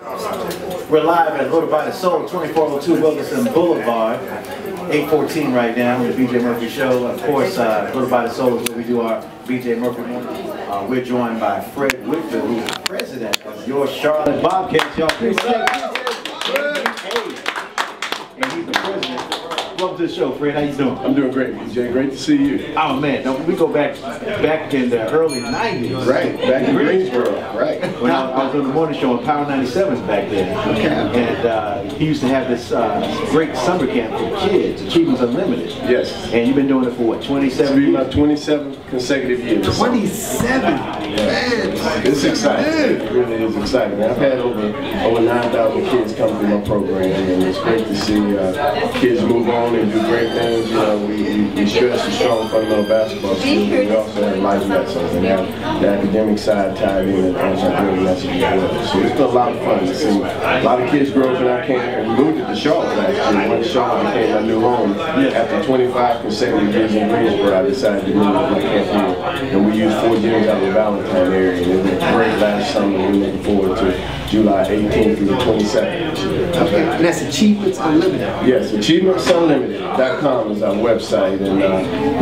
We're live at Little by the Soul, 2402 Wilkinson Boulevard, 8:14 right now, with the BJ Murphy Show. Of course, Little by the Soul is where we do our BJ Murphy morning. We're joined by Fred Whitfield, who's the president of your Charlotte Bobcats. Y'all give it up. And he's the president. Welcome to the show, Fred. How you doing? I'm doing great, BJ. Great to see you. Oh man, we go back in the early 90s. Right, back in Greensboro. Right. When I was on the morning show on Power 97s back then. Okay. And he used to have this great summer camp for kids, Achievements Unlimited. Yes. And you've been doing it for what, 27 years? My 27 consecutive years. 27? Man. It's exciting. It really is exciting. I've had over 9,000 kids come through my program, and it's great to see kids move on and do great things. You know, we stress the strong fundamental basketball skills, but we also have life lessons and have the academic side tied in and anti-bullying message as well. So it's been a lot of fun to see a lot of kids grow up in our camp. And we moved it to Charlotte last year. When Charlotte became my new home, after 25 consecutive years in Greensboro, I decided to move my camp here. And we used 4 gyms out of the Valentine area. And it was great last summer. We're looking forward to July 18th through the 22nd. Okay, and that's Achievements Unlimited. Yes, achievementsunlimited.com is our website, and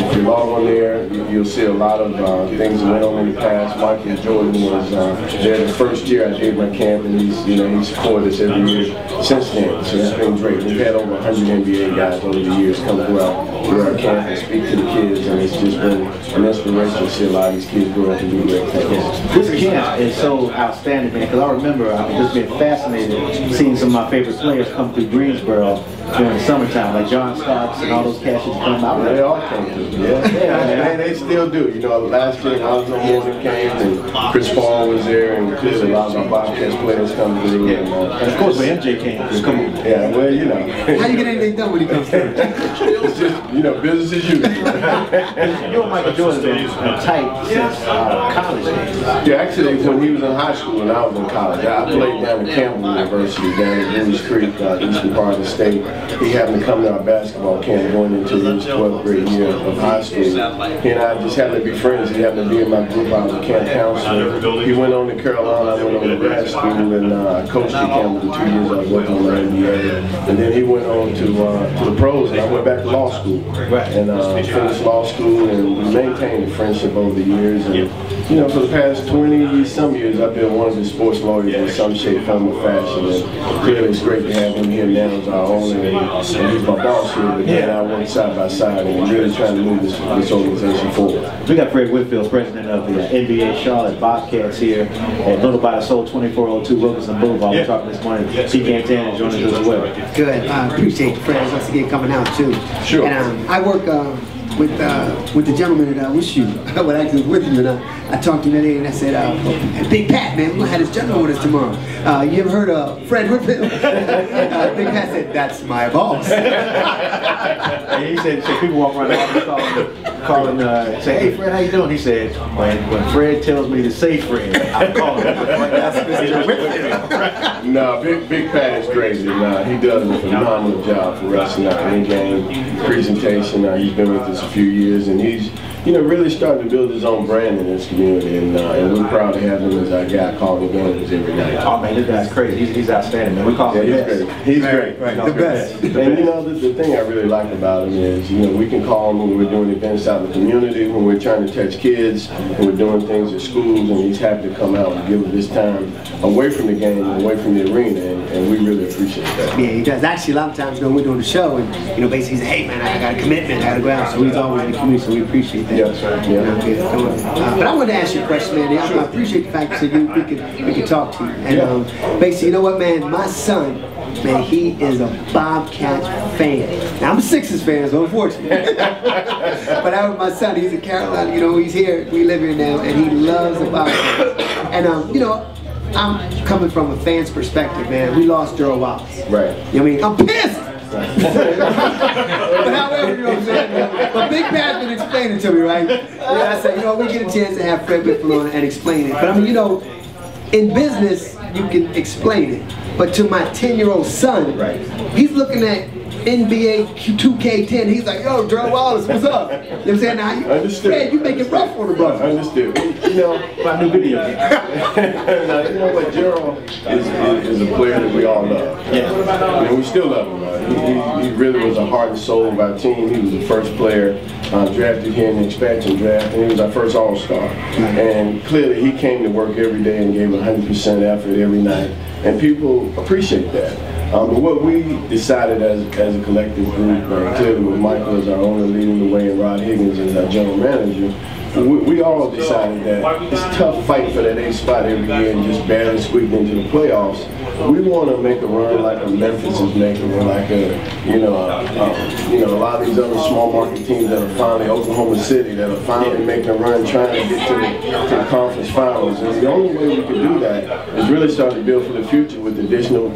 if you log on there, you'll see a lot of things that went on in the past. Michael Jordan was there the first year I did my camp, and he's supported us every year since then. So it's been great. We've had over 100 NBA guys over the years come through our camp and speak to the kids, and it's just been an inspiration to see a lot of these kids grow up and do great things. This camp is so outstanding, man, because I remember just being fascinated seeing some of my favorite players come through Greensboro during the summertime, like John Stocks and all those cats that come out. They all came through, yeah. And they still do. You know, last year Alonzo Mourning came, and Chris Paul was there, and a lot of our Bobcats players come through. And of course, when MJ came through, come on. Yeah, well, you know. How you get anything done when he comes through? It's just, business as usual. You and Michael Jordan have been tight since college days. Yeah, actually, when he was in high school and I was in college, I played down at Campbell University, down in Greens Creek, eastern part of the state. He happened to come to our basketball camp going into his 12th grade year of high school. He and I just happened to be friends. He happened to be in my group. I was a camp counselor. He went on to Carolina. I went on to grad school, and I coached at Campbell the 2 years I was working on the NBA. And then he went on to the pros, and I went back to law school. And finished law school, and we maintained a friendship over the years. And for the past 20-some years, I've been one of the sports lawyers in some shape, form, or fashion. And clearly, it's great to have him here now as our owner. And he's my boss here, but then I work side by side and really trying to move this organization forward. We got Fred Whitfield, president of the NBA Charlotte Bobcats here at Little by the Soul, 2402 Wilkinson Boulevard. We're talking this morning. C. Cantana joining us as well. Good. I appreciate the Fred once again coming out too. Sure. And I work with the gentleman that was you. Well, actually was with you, and I talked to him today, and I said, Big Pat, man, we're gonna have this gentleman with us tomorrow. You ever heard of Fred Whitfield? Big Pat said, that's my boss. And he said, people walk around the office calling, say, hey Fred, how you doing? He said, when Fred tells me to say Fred, I'm calling him. No, Big Pat is great, and he does a phenomenal job for us in our in-game presentation. He's been with us a few years, and he's really starting to build his own brand in this community, and we're proud to have him as our guy calling the games every night. Oh man, this guy's crazy. He's outstanding, man. We call him the best. He's great. Right, the best. And the thing I really like about him is, we can call him when we're doing events out in the community, when we're trying to touch kids, when we're doing things at schools, and he's happy to come out and give us this time away from the game, away from the arena, and we really appreciate that. Yeah, he does. Actually, a lot of times, we're doing the show, and basically he says, hey man, I got a commitment, I gotta go out. So he's always in the community, so we appreciate that. Yeah, that's right. Yeah. But I wanted to ask you a question, man. I appreciate the fact that we could talk to you. And basically, you know what, man? My son, man, he is a Bobcats fan. Now I'm a Sixers fan, so unfortunately. But my son, he's in Carolina. He's here. We live here now, and he loves the Bobcats. And I'm coming from a fan's perspective, man. We lost Daryl Wallace. Right. You know what I mean? I'm pissed. But however, what I'm saying? But Big Pat's been explaining to me, right? I said, we get a chance to have Fred Whitfield on and explain it. But I mean, in business, you can explain it. But to my 10-year-old son, he's looking at NBA 2K10. He's like, yo, Gerald Wallace, what's up? You know what I'm saying? Now, Understood. Man, you make it rough for the brother. Understood. You know, My new video game. now, you know what, Gerald is a player that we all love. Yeah. And we still love him. He really was a heart and soul of our team. He was the first player drafted here in the expansion draft, and he was our first All-Star. And clearly, he came to work every day and gave 100% effort every night, and people appreciate that. But what we decided as a collective group, clearly with Michael as our owner leading the way and Rod Higgins as our general manager, we all decided that it's tough fighting for that 8th spot every year and just barely squeaking into the playoffs. We want to make a run like a Memphis is making, or like a lot of these other small market teams that are finally, Oklahoma City, that are finally making a run trying to get to the conference finals. And the only way we can do that is really start to build for the future with additional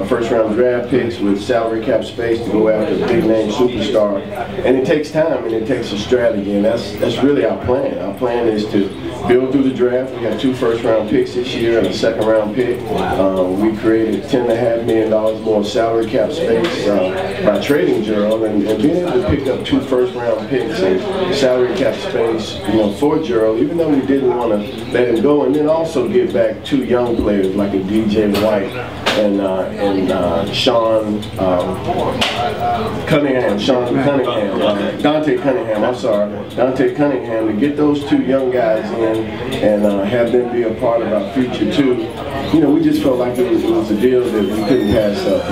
first-round draft picks, with salary cap space to go after a big-name superstar. And it takes time and it takes a strategy, and that's really our plan. Our plan is to build through the draft. We have 2 first-round picks this year and a second-round pick. We created $10.5 million more salary cap space by trading Gerald, and being able to pick up 2 first-round picks and salary cap space, for Gerald, even though we didn't want to let him go, and then also give back 2 young players like a DJ White and Sean Cunningham, Dante Cunningham, to get those 2 young guys in and have them be a part of our future too. We just felt like it was a deal that we couldn't pass up,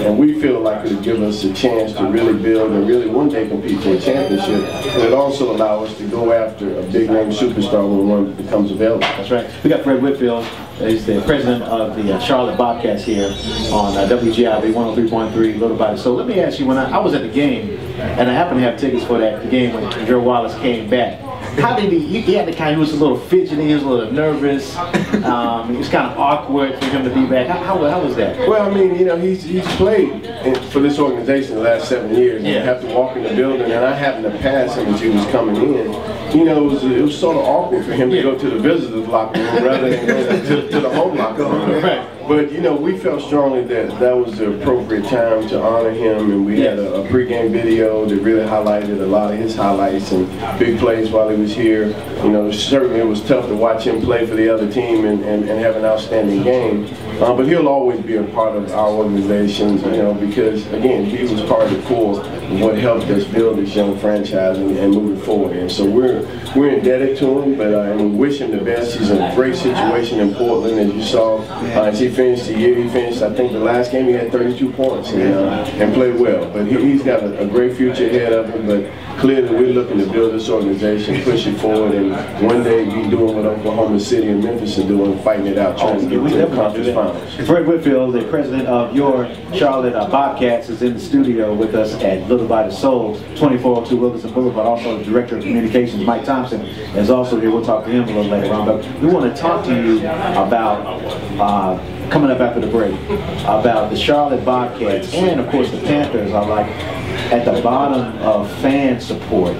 and we feel like it would give us a chance to really build and really one day compete for a championship, and it also allow us to go after a big name superstar when one becomes available. That's right. We got Fred Whitfield. He's the president of the Charlotte Bobcats here on WGIV 103.3 Little by the Soul. Let me ask you, when I was at the game, and I happened to have tickets for the game when Gerald Wallace came back, how did he had to he was a little fidgety, he was a little nervous, it was kind of awkward for him to be back. How was that? Well, I mean, he's played for this organization the last 7 years, and have to walk in the building, and I happened to pass him as he was coming in. It was sort of awkward for him to go to the visitors' locker room rather than go to the home locker room. Right. But we felt strongly that was the appropriate time to honor him, and we had a pregame video that really highlighted a lot of his highlights and big plays while he was here. Certainly it was tough to watch him play for the other team and have an outstanding game. But he'll always be a part of our organization, because again, he was part of the core of what helped us build this young franchise and move it forward. And so we're indebted to him, and we wish him the best. He's in a great situation in Portland, as you saw. As he finished the year, I think the last game he had 32 points and played well. But he's got a great future ahead of him. But clearly we're looking to build this organization, push it forward, and one day be doing what Oklahoma City and Memphis are doing, fighting it out, trying to get to the conference finals. Fred Whitfield, the president of your Charlotte Bobcats, is in the studio with us at Little by the Soul, 2402 Wilkinson Boulevard. Also, the Director of Communications, Mike Thompson, is also here. We'll talk to him a little later on. But we want to talk to you about, coming up after the break, about the Charlotte Bobcats, and of course the Panthers are like at the bottom of fan support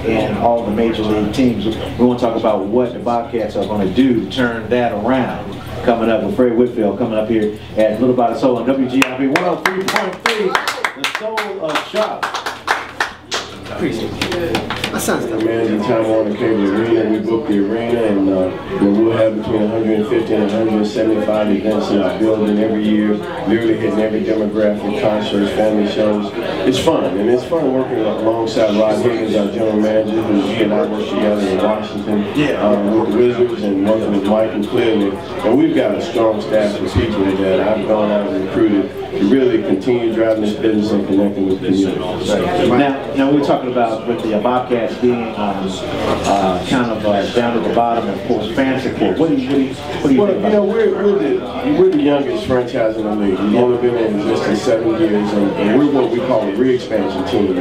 in all the major league teams. We want to talk about what the Bobcats are going to do to turn that around. Coming up with Fred Whitfield, coming up here at Little by the Soul on WGIV 103.3, the Soul of Charlotte. Appreciate it. My son's The managing time on the Cable Arena. We booked the arena, and we'll have between 150 and 175 events in our building every year, literally hitting every demographic, concerts, family shows. It's fun, and it's fun working alongside Rod Higgins, our general manager, who he and I work together in Washington with the Wizards, and working with Mike and clearly. And we've got a strong staff of people that I've gone out and recruited to really continue driving this business and connecting with the community. Now we're talking about with the Bobcats being kind of down at the bottom, of course, fan support. What do you think about we're the youngest franchise in the league. We've only been in existence 7 years, and we're what we call a re-expansion team.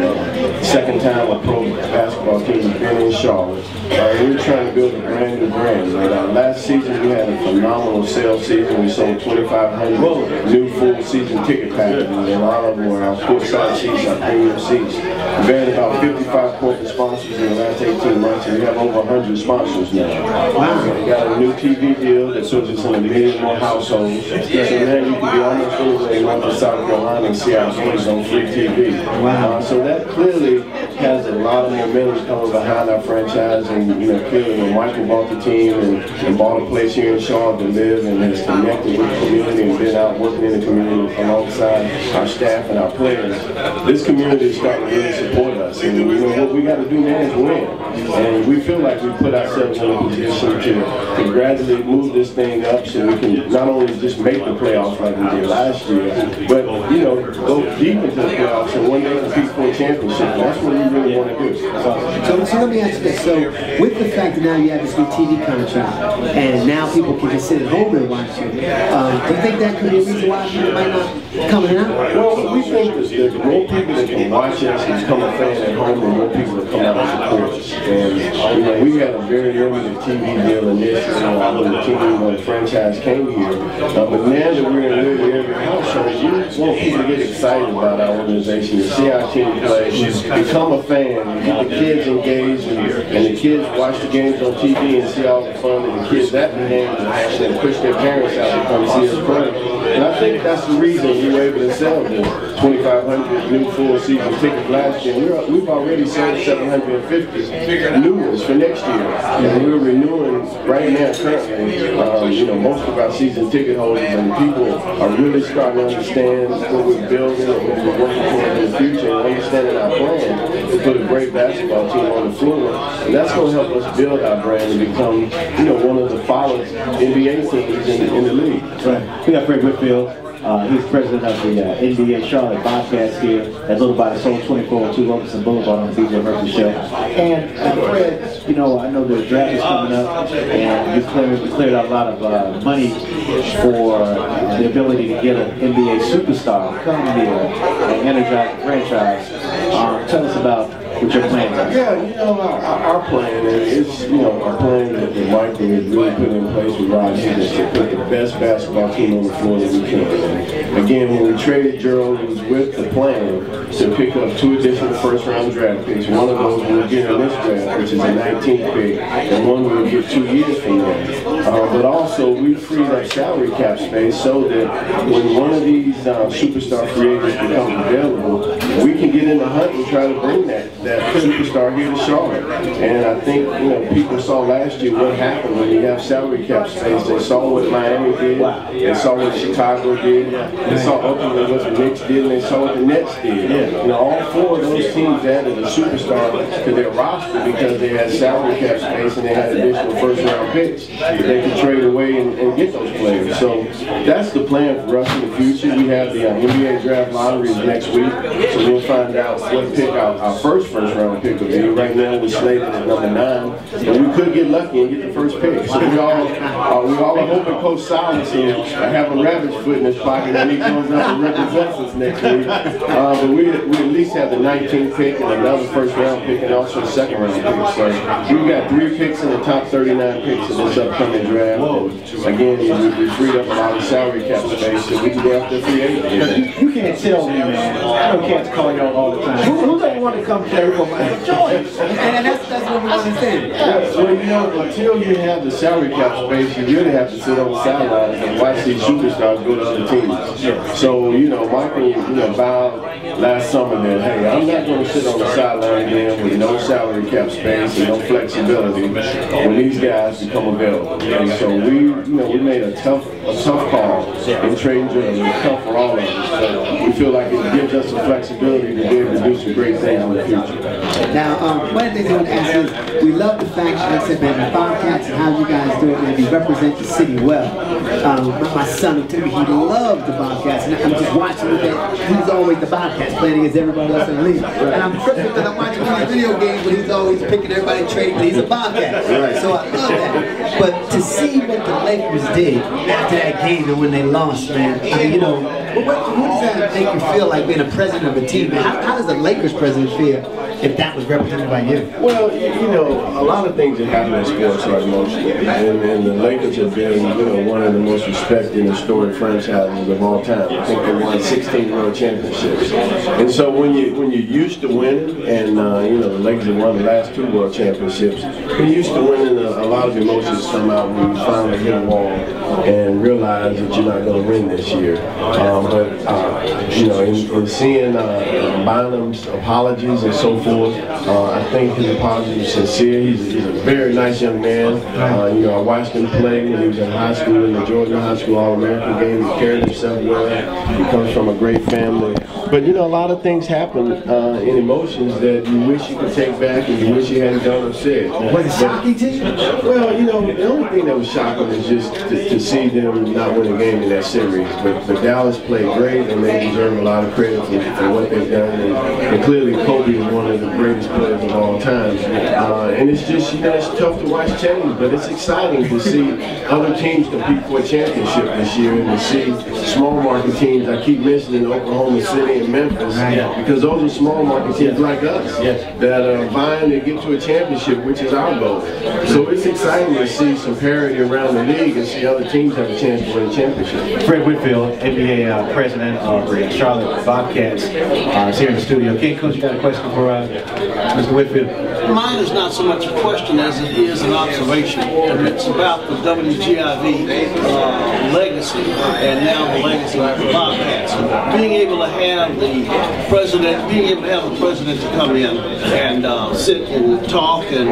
Second time a pro basketball team has been in Charlotte. We're trying to build a brand new brand. Last season we had a phenomenal sales season. We sold 2,500 new full season ticket packages, and a lot of them were our courtside seats, our premium seats. We've had about 55 corporate sponsors sponsors in the last 18 months, and we have over 100 sponsors now. Wow. We got a new TV deal that puts us in 1 million more households. So now you can be almost anywhere in North and South Carolina and see our games on free TV. Wow. So that clearly has a lot of momentum coming behind our franchise, and clearly when Michael bought the team and bought a place here in Charlotte to live and has connected with the community and been out working in the community alongside our staff and our players, this community is starting to really support us. And what we got to do now is win. And we feel like we put ourselves in a position to gradually move this thing up so we can not only just make the playoffs like we did last year, but go deep into the playoffs and one day compete for a championship. That's what we really want to do. So let me ask you this. So with the fact that now you have this new TV contract and now people can just sit at home and watch you, do you think that could be a reason why people might not come out? Well, we think that the more people that can watch us and become a fan at home, the more people that come out and support us. And we had a very limited TV deal initially when the team or the franchise came here. But now that we're in nearly every household, we want people to get excited about our organization, to see our team play, become a fan, get the kids engaged, and the kids watch the games on TV and see all the fun that the kids at the games and push their parents out to come see us play. And I think that's the reason we were able to sell the 2,500 new full season tickets last year. We've already sold 750 new ones for next year. And we're renewing right now currently, most of our season ticket holders, and people are really starting to understand what we're building and what we're working for in the future, and understanding our plan to put a great basketball team on the floor. And that's going to help us build our brand and become, one of the followed NBA teams in the league. Right. We got Fred Whitfield. He's president of the NBA Charlotte Bobcats here at Little by the Soul, 2402 Wilkinson Boulevard on the BJ Murphy Show. And Fred, I know the draft is coming up, and you cleared out a lot of money for the ability to get an NBA superstar to come here and energize the franchise. Tell us about what your plans are. Yeah, our plan is, our plan that Michael has really put in place with Rod is to put the best basketball team on the floor that we can. Again, when we traded Gerald, it was with the plan to pick up 2 additional first-round draft picks. One of those we'll get in this draft, which is a 19th pick, and one we'll get 2 years from now. But also, we freed up salary cap space so that when one of these superstar free agents becomes available, we can get in the hunt and try to bring that superstar here to Charlotte. And I think, people saw last year what happened when you have salary cap space. They saw what Miami did, they saw what Chicago did, they saw ultimately what the Knicks did, and they saw what the Nets did. All 4 of those teams added a superstar to their roster because they had salary cap space and they had additional first-round picks that they could trade away and get those players. So that's the plan for us in the future. We have the NBA draft lotteries next week, so we'll find out what pick our first round pick will be. Right now we're slated at number 9, and we could get lucky and get the first pick. So we all are hoping Coach Silas will have a rabbit's foot in his pocket when he comes up and represents us next week. But we at least have the 19th pick and another first-round pick and also a second-round pick. So we've got 3 picks in the top 39 picks in this upcoming draft. And again, we freed up a lot of salary cap space so we can go after free agents. You can't tell me, man. I know cats call y'all all the time. Who doesn't want to come play for my choice? And that's what we understand. Well, until you have the salary cap space, you really have to sit on the sidelines and watch these superstars go to other teams. So, Michael, vowed last summer that, hey, I'm not going to sit on the sideline again with no salary cap space and no flexibility when these guys become available. And so we made a tough call in trading Jordan. It was tough for all of us, but we feel like it gives us the flexibility to be able to do some great things in the future. Now, one of the things I want to ask is, we love the fact, like I said, man, the Bobcats and how you guys do it, man, you represent the city well. My son will tell me he loved the Bobcats, and I'm just watching him. He's always the Bobcats playing against everybody else in the league. And I'm tripping because I'm watching these video games, but he's always picking everybody trade, but he's a Bobcat. So I love that. But to see what the Lakers did after that game and when they lost, man, I mean, what does that make you feel like being a president of a team? How does the Lakers president feel if that was represented by you? Well, you know, a lot of things that happen in sports are emotional, and the Lakers have been, you know, one of the most respected and storied franchises of all time. I think they won 16 world championships, and so when you're used to winning, and you know, the Lakers have won the last 2 world championships, when you're used to winning, a lot of emotions come out when you finally hit a wall and realize that you're not going to win this year. You know, in seeing Bynum's apologies and so forth, I think his apologies are sincere. He's a very nice young man. You know, I watched him play when he was in high school, in the Georgia High School All-American game. He carried himself well. He comes from a great family. But you know, a lot of things happen in emotions that you wish you could take back and you wish you hadn't done or said. Was it shocking to you? Well, you know, the only thing that was shocking is just to see them not win a game in that series. But Dallas played great, and they deserve a lot of credit for what they've done. And clearly, Kobe is one of the greatest players of all time. And it's just, you know, it's tough to watch change, but it's exciting to see other teams compete for a championship this year, and to see small market teams. I keep mentioning Oklahoma City and Memphis, because those are small market teams like us that are vying to get to a championship, which is our goal. So it's exciting to see some parity around the league and see other teams have a chance to win a championship. Fred Whitfield, NBA president of the Charlotte Bobcats, is here in the studio. King Coach, you got a question for Mr. Whitfield? Mine is not so much a question as it is an observation, and it's about the WGIV legacy, and now the legacy of the Bobcats. Being able to have the president, to come in and sit and talk and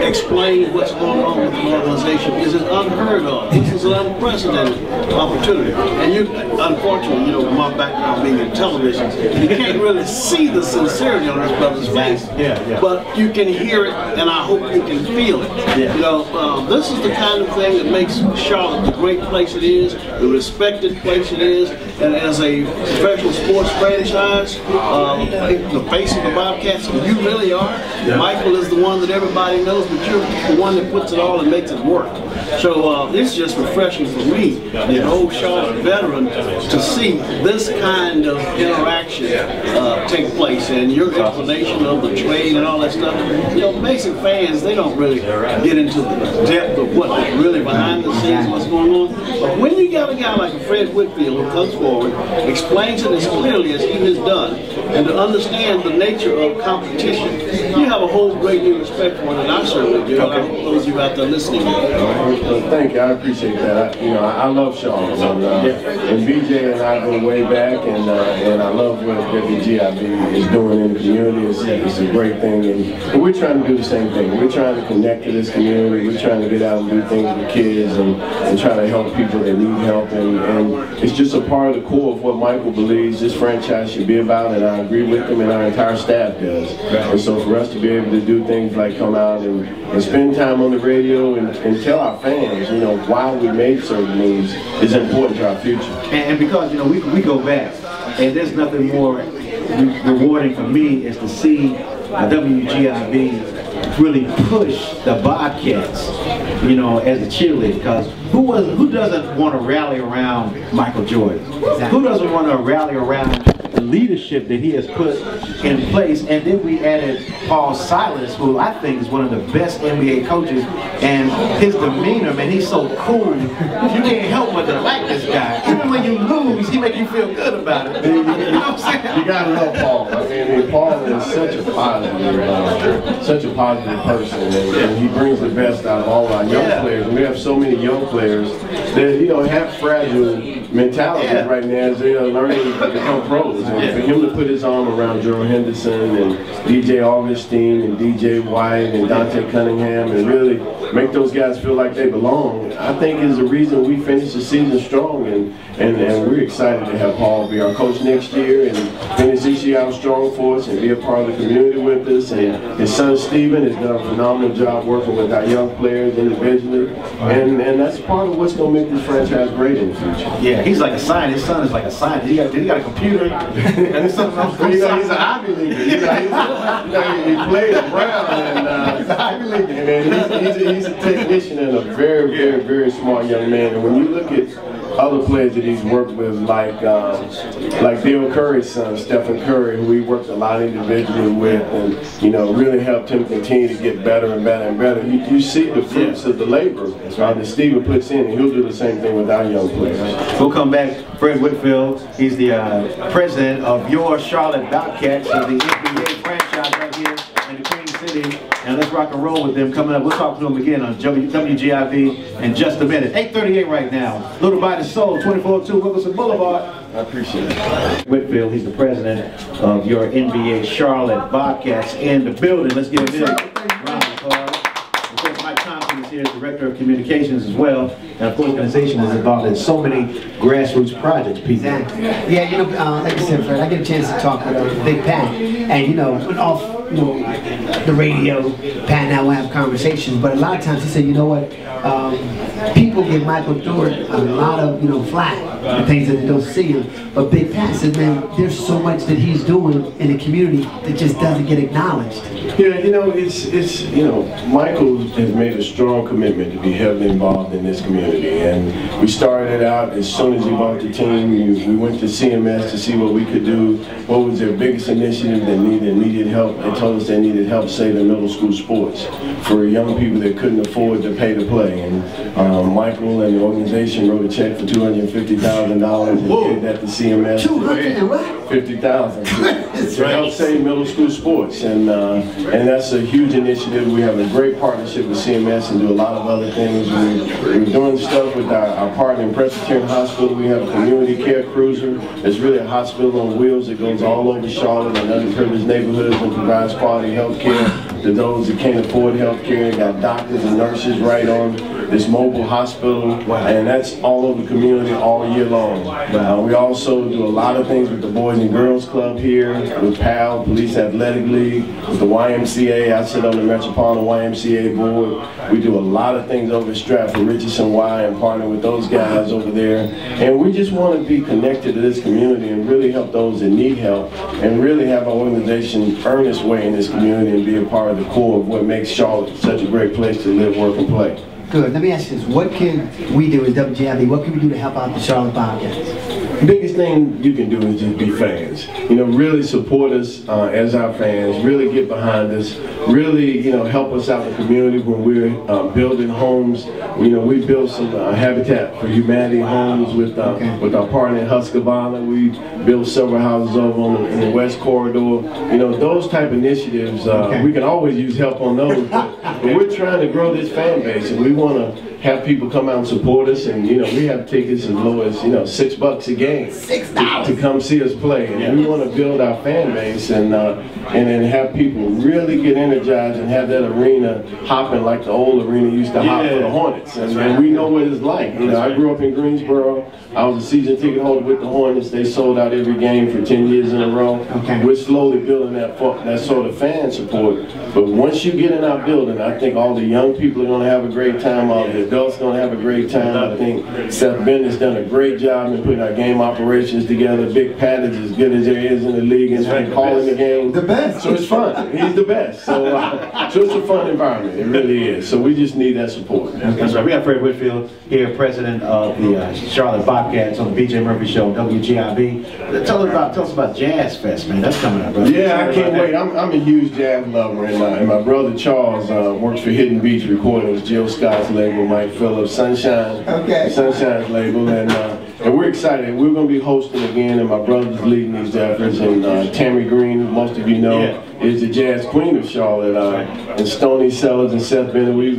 explain what's going on with the organization is unheard of. This is an unprecedented opportunity, and unfortunately, you know, my background being in television, you can't really see the sincerity on this brother's face. But you can hear it, and I hope you can feel it. You know, this is the kind of thing that makes Charlotte the great place it is, the respected place it is, and as a professional sports franchise, the face of the Bobcats, you really are. Michael is the one that everybody knows, but you're the one that puts it all and makes it work. So it's just refreshing for me, an old Charlotte veteran, to see this kind of interaction take place, and your explanation of the trade and all that stuff. You know, basic fans, they don't really get into the depth of what's really behind the scenes, what's going on. But when you got a guy like a Fred Whitfield who comes forward, explains it as clearly as he has done, and to understand the nature of competition, you have a whole great deal of respect for it, and I certainly do. I hope those of you out there listening. Thank you, I appreciate that. You know, I love Charlotte, and BJ and I go way back, and I love what WGIV is doing in the community. It's a great thing, and we're trying to do the same thing. We're trying to connect to this community. We're trying to get out and do things with kids and try to help people that need help, and it's just a part of the core of what Michael believes this franchise should be about, and I agree with him, and our entire staff does. And so for us to be able to do things like come out and spend time on the radio and tell our fans, you know, why we made certain moves is important to our future. And because, you know, we go back, and there's nothing more rewarding for me is to see WGIV really push the Bobcats, you know, as a cheerleader. Because who doesn't want to rally around Michael Jordan? Who doesn't want to rally around the leadership that he has put in place? And then we added Paul Silas, who I think is one of the best NBA coaches, and his demeanor, man, he's so cool. You can't help but to like this guy. Even when you lose, he makes you feel good about it. You know what I'm saying? You gotta love Paul. I mean, Paul is such a positive person, and he brings the best out of all our young players. And we have so many young players that, you know, have fragile mentalities right now as they are learning to become pros. And for him to put his arm around Gerald Henderson and DJ Augustine and DJ White and Dante Cunningham and really make those guys feel like they belong, I think is the reason we finished the season strong, and we're excited to have Paul be our coach next year and finish this year out strong for us and be a part of the community with us. And his son Steven has done a phenomenal job working with our young players individually, and that's part of what's going to make this franchise great in the future. Yeah, he's like a scientist. His son is like a scientist. He got a computer. And he's an Ivy Leaguer. He plays at Brown, and he's an Ivy Leaguer. And he's a technician and a very, very, very smart young man. And when you look at other players that he's worked with, like Bill Curry's son, Stephen Curry, who he worked a lot individually with, and really helped him continue to get better and better and better. You see the fruits of the labor that Steven puts in, and he'll do the same thing with our young players. We'll come back. Fred Whitfield, he's the president of your Charlotte Bobcats, so the NBA franchise right here in the Queen City. And let's rock and roll with them coming up. We'll talk to them again on WGIV in just a minute. 8:38 right now. Little by the Soul, 2402 Wilkerson Boulevard. I appreciate it. Whitfield, he's the president of your NBA Charlotte Bobcats in the building. Let's give him a round of applause. Of course, Mike Thompson is here as Director of Communications as well. And of course, the organization is involved in so many grassroots projects, Pete. Exactly. Yeah, like I said, Fred, I get a chance to talk with Big Pat. And off the radio, Pat and I will have conversations, but a lot of times he said, you know what, people give Michael Stewart a lot of, flack, the things that they don't see him. But Big Pat said, man, there's so much that he's doing in the community that just doesn't get acknowledged. Yeah, Michael has made a strong commitment to be heavily involved in this community, and we started out as soon as he bought the team. We went to CMS to see what we could do. What was their biggest initiative that needed immediate help? They told us they needed help saving middle school sports for young people that couldn't afford to pay to play. And Michael and the organization wrote a check for $250,000 and gave that to CMS. $50,000 to help save middle school sports, and that's a huge initiative. We have a great partnership with CMS and do a lot of other things. We're doing stuff with our partner in Presbyterian Hospital. We have a community care cruiser. It's really a hospital on wheels that goes all over Charlotte and underprivileged neighborhoods and provides quality health care to those that can't afford health care. Got doctors and nurses right on this mobile hospital, and that's all over the community all year long. We also do a lot of things with the Boys and Girls Club here, with PAL, Police Athletic League, with the YMCA. I sit on the Metropolitan YMCA board. We do a lot of things over at Stratford, Richardson Y, and partner with those guys over there. And we just want to be connected to this community and really help those that need help, and really have our organization earn its way in this community and be a part of the core of what makes Charlotte such a great place to live, work, and play. Good. Let me ask you this. What can we do as WGIV? What can we do to help out the Charlotte Bobcats? The biggest thing you can do is just be fans. Really support us as our fans. Really get behind us. Really, help us out in the community when we're building homes. We built some Habitat for Humanity homes with our partner in Husqvarna. We built several houses over in the West Corridor. Those type of initiatives. We can always use help on those, but we're trying to grow this fan base, and we want to have people come out and support us, and we have tickets as low as $6 a game to come see us play, and we want to build our fan base and then have people really get energized and have that arena hopping like the old arena used to hop for the Hornets, and we know what it's like. I grew up in Greensboro. I was a season ticket holder with the Hornets. They sold out every game for 10 years in a row. We're slowly building that sort of fan support, but once you get in our building, I think all the young people are going to have a great time. All the adults going to have a great time. I think Seth Bennett's done a great job in putting our game operations together. Big Pat is as good as there is in the league and calling the game. The best. So it's fun. He's the best. So it's a fun environment. It really is. So we just need that support. That's right. We got Fred Whitfield here, president of the Charlotte Bobcats on the BJ Murphy Show, WGIV. Tell us about Jazz Fest, man. That's coming up, brother. Yeah, I can't wait. I'm a huge jazz lover, and my brother Charles works for Hidden Beach Recording. It was Jill Scott's label, Mike Phillips, Sunshine's label, and we're excited. We're going to be hosting again, and my brother's leading these efforts, and Tammy Green, who most of you know, is the jazz queen of Charlotte, and Stoney Sellers and Seth Bennett. We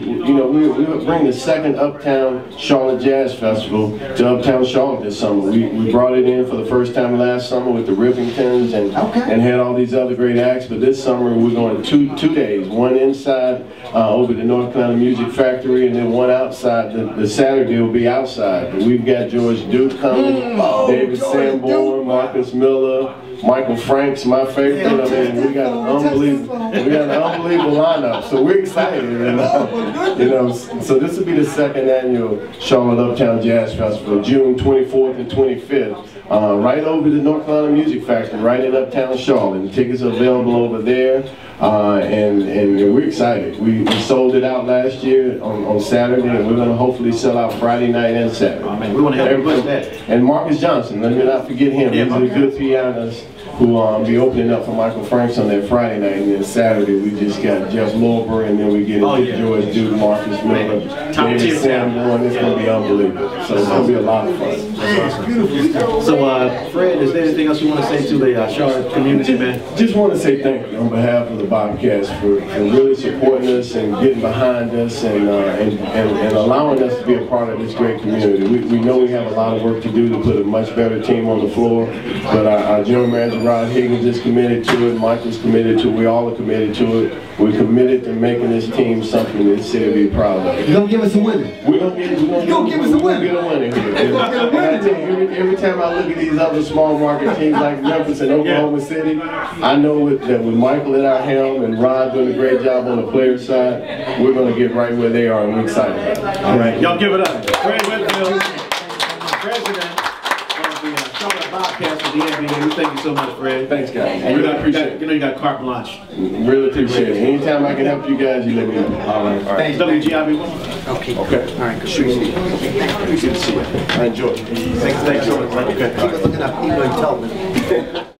bring the second Uptown Charlotte Jazz Festival to Uptown Charlotte this summer. We brought it in for the first time last summer with the Rivingtons and had all these other great acts, but this summer we're going two days, one inside over the North Carolina Music Factory, and then one outside. The Saturday will be outside. But we've got George Duke coming, David Sanborn, Marcus Miller, Michael Frank's my favorite. I mean, we got an unbelievable lineup. So we're excited, and you know, so this will be the second annual Charlotte Uptown Jazz Festival, June 24th and 25th. Right over the North Carolina Music Factory, right in Uptown Charlotte. And tickets are available over there, and we're excited. We sold it out last year on Saturday, and we're going to hopefully sell out Friday night and Saturday. Oh, man, we want to help you with that. And Marcus Johnson, let me not forget him. He's a good pianist who will be opening up for Michael Franks on that Friday night, and then Saturday we just got Jeff Lorber, and then we get George Duke, Marcus Miller, David Samuel, and it's going to be unbelievable. So it's going to be a lot of fun. So Fred, is there anything else you want to say to the Charlotte community, man? Just want to say thank you on behalf of the Bobcats for really supporting us and getting behind us and allowing us to be a part of this great community. We know we have a lot of work to do to put a much better team on the floor, but our general manager Rod Higgins is committed to it, Michael's committed to it, we all are committed to it. We're committed to making this team something that the city will be proud of. You're going to give us a winner. We're going to give us a winner. We're going to get a winner here. Every time I look at these other small market teams like Memphis and Oklahoma City, I know that with Michael at our helm and Rod doing a great job on the player side, we're going to get right where they are, and we're excited about it. All right, y'all give it up. Fred Whitfield, president of the Charlotte Bobcats of the NBA. We thank you so much, Fred. Thanks, guys. And really appreciate it. You know you got carte blanche. Really appreciate it. Anytime I can help you guys, you let me know. All right. Thanks, WGIV. Okay. Okay. All right, good to see you. Good to see you. I enjoyed it. Thanks so much. Okay. Keep looking up, even though you told me.